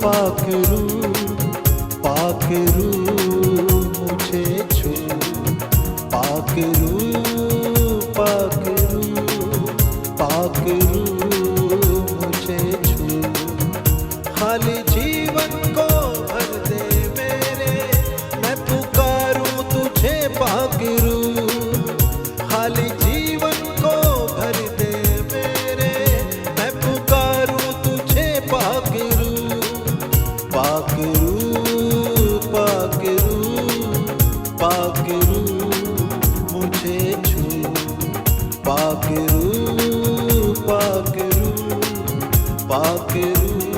पाकरू पाकरू मुझे छू पाकरू पाकरू पाकरू मुझे छू खाली जीवन को भर दे मेरे मैं पुकारूं तुझे पाकरू खाली जीवन को भर दे मेरे मैं पुकारूं तुझे पाकरू पाकरू पाकरू पाकरू मुझे छू पाकरू पाकरू पाकरू